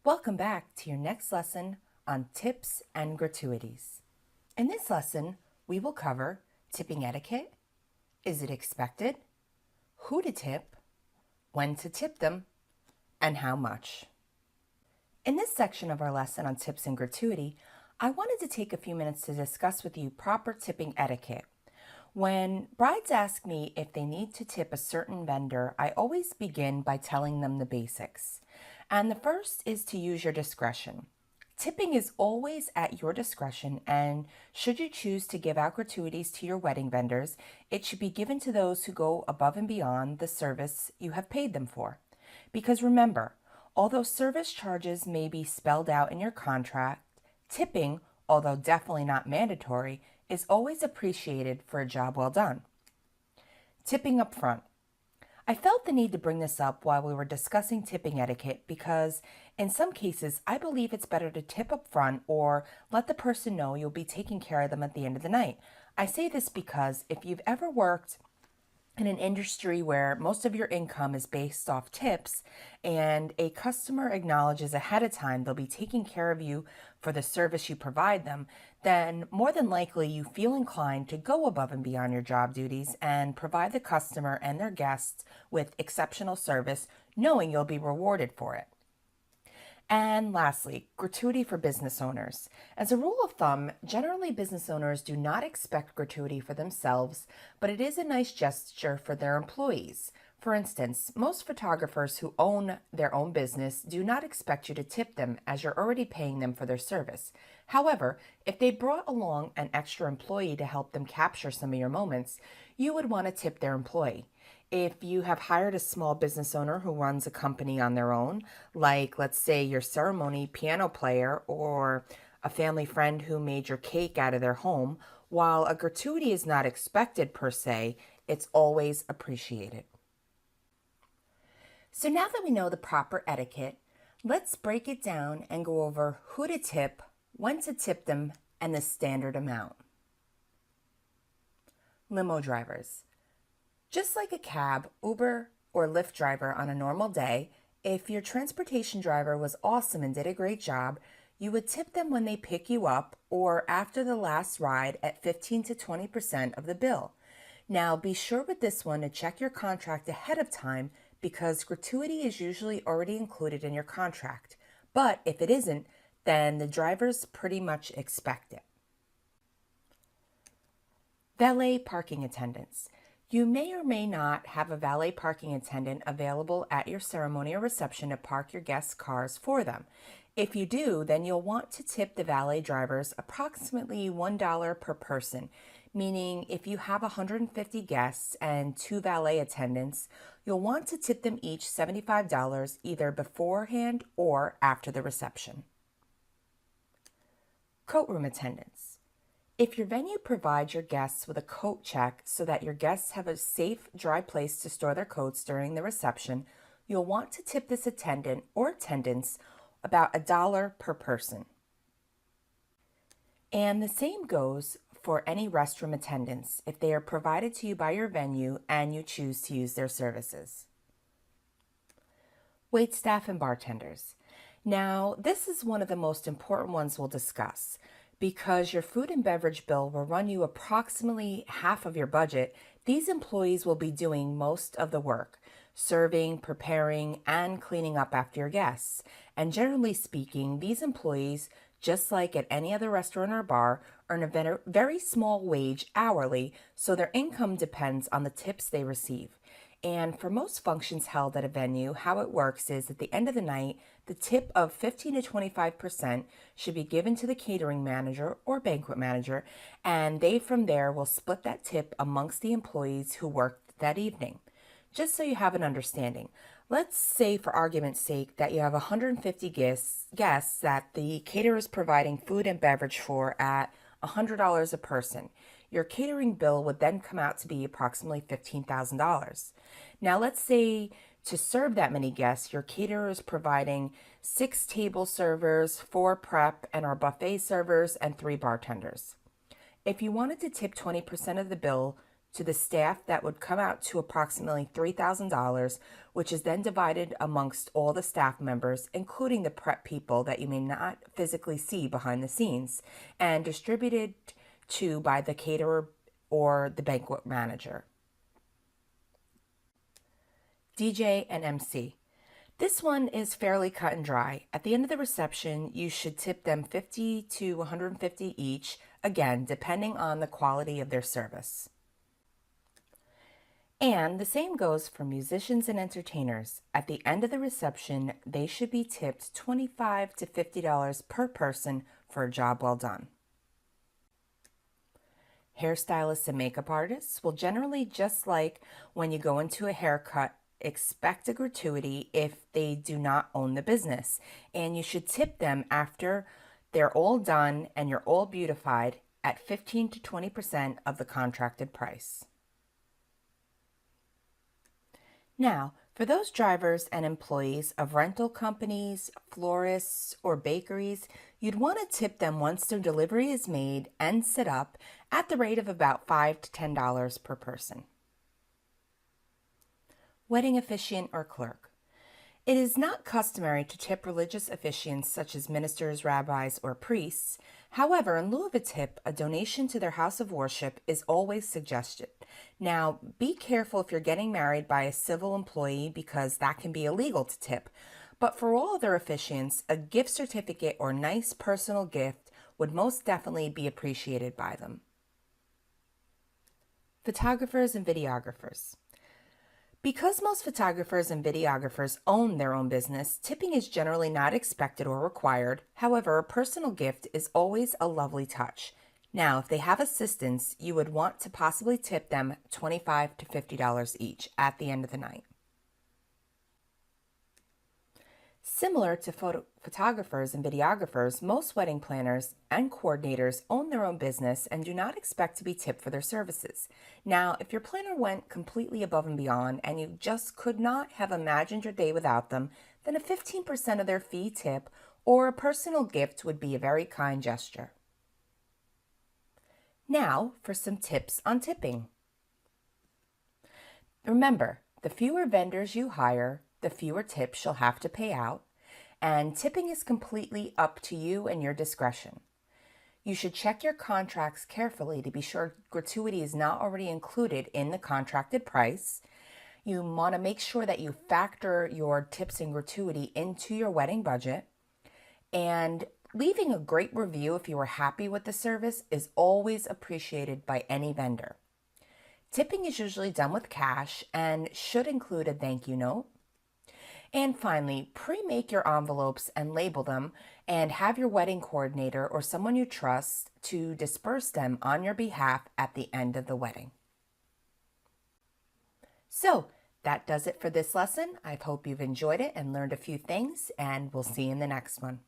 Welcome back to your next lesson on tips and gratuities. In this lesson, we will cover tipping etiquette, is it expected, who to tip, when to tip them, and how much. In this section of our lesson on tips and gratuity, I wanted to take a few minutes to discuss with you proper tipping etiquette. When brides ask me if they need to tip a certain vendor, I always begin by telling them the basics. And the first is to use your discretion. Tipping is always at your discretion, and should you choose to give out gratuities to your wedding vendors, it should be given to those who go above and beyond the service you have paid them for. Because remember, although service charges may be spelled out in your contract, tipping, although definitely not mandatory, is always appreciated for a job well done. Tipping up front. I felt the need to bring this up while we were discussing tipping etiquette because in some cases I believe it's better to tip up front or let the person know you'll be taking care of them at the end of the night. I say this because if you've ever worked in an industry where most of your income is based off tips and a customer acknowledges ahead of time they'll be taking care of you for the service you provide them, then more than likely you feel inclined to go above and beyond your job duties and provide the customer and their guests with exceptional service, knowing you'll be rewarded for it. And lastly, gratuity for business owners. As a rule of thumb, generally business owners do not expect gratuity for themselves, but it is a nice gesture for their employees. For instance, most photographers who own their own business do not expect you to tip them as you're already paying them for their service. However, if they brought along an extra employee to help them capture some of your moments, you would want to tip their employee. If you have hired a small business owner who runs a company on their own, like let's say your ceremony piano player or a family friend who made your cake out of their home, while a gratuity is not expected per se, it's always appreciated. So now that we know the proper etiquette, let's break it down and go over who to tip, when to tip them, and the standard amount. Limo drivers. Just like a cab, Uber, or Lyft driver on a normal day, if your transportation driver was awesome and did a great job, you would tip them when they pick you up or after the last ride at 15 to 20% of the bill. Now, be sure with this one to check your contract ahead of time because gratuity is usually already included in your contract. But if it isn't, then the drivers pretty much expect it. Valet parking attendants. You may or may not have a valet parking attendant available at your ceremony or reception to park your guests' cars for them. If you do, then you'll want to tip the valet drivers approximately $1 per person, meaning if you have 150 guests and 2 valet attendants, you'll want to tip them each $75 either beforehand or after the reception. Coat room attendants. If your venue provides your guests with a coat check so that your guests have a safe, dry place to store their coats during the reception, you'll want to tip this attendant or attendants about $1 per person. And the same goes for any restroom attendants if they are provided to you by your venue and you choose to use their services. Wait staff and bartenders. Now, this is one of the most important ones we'll discuss. Because your food and beverage bill will run you approximately half of your budget, these employees will be doing most of the work, serving, preparing, and cleaning up after your guests. And generally speaking, these employees, just like at any other restaurant or bar, earn a very small wage hourly, so their income depends on the tips they receive. And for most functions held at a venue, how it works is at the end of the night, the tip of 15 to 25% should be given to the catering manager or banquet manager, and they from there will split that tip amongst the employees who worked that evening. Just so you have an understanding, let's say for argument's sake that you have 150 guests that the caterer is providing food and beverage for at $100 a person. Your catering bill would then come out to be approximately $15,000. Now let's say to serve that many guests, your caterer is providing 6 table servers, 4 prep and our buffet servers, and 3 bartenders. If you wanted to tip 20% of the bill to the staff that would come out to approximately $3,000, which is then divided amongst all the staff members, including the prep people that you may not physically see behind the scenes, and distributed to by the caterer or the banquet manager. DJ and MC. This one is fairly cut and dry. At the end of the reception, you should tip them $50 to $150 each, again, depending on the quality of their service. And the same goes for musicians and entertainers. At the end of the reception, they should be tipped $25 to $50 per person for a job well done. Hairstylists and makeup artists will generally, just like when you go into a haircut, expect a gratuity if they do not own the business, and you should tip them after they're all done and you're all beautified at 15 to 20% of the contracted price. Now, for those drivers and employees of rental companies, florists, or bakeries, you'd want to tip them once their delivery is made and set up at the rate of about $5 to $10 per person. Wedding officiant or clerk. It is not customary to tip religious officiants such as ministers, rabbis, or priests. However, in lieu of a tip, a donation to their house of worship is always suggested. Now, be careful if you're getting married by a civil employee because that can be illegal to tip. But for all other officiants, a gift certificate or nice personal gift would most definitely be appreciated by them. Photographers and videographers. Because most photographers and videographers own their own business, tipping is generally not expected or required. However, a personal gift is always a lovely touch. Now, if they have assistants, you would want to possibly tip them $25 to $50 each at the end of the night. Similar to photographers and videographers, most wedding planners and coordinators own their own business and do not expect to be tipped for their services. Now, if your planner went completely above and beyond and you just could not have imagined your day without them, then a 15% of their fee tip or a personal gift would be a very kind gesture. Now for some tips on tipping. Remember, the fewer vendors you hire, the fewer tips you'll have to pay out, and tipping is completely up to you and your discretion. You should check your contracts carefully to be sure gratuity is not already included in the contracted price. You want to make sure that you factor your tips and gratuity into your wedding budget. And leaving a great review if you are happy with the service is always appreciated by any vendor. Tipping is usually done with cash and should include a thank you note. And finally, pre-make your envelopes and label them and have your wedding coordinator or someone you trust to disperse them on your behalf at the end of the wedding. So that does it for this lesson. I hope you've enjoyed it and learned a few things, and we'll see you in the next one.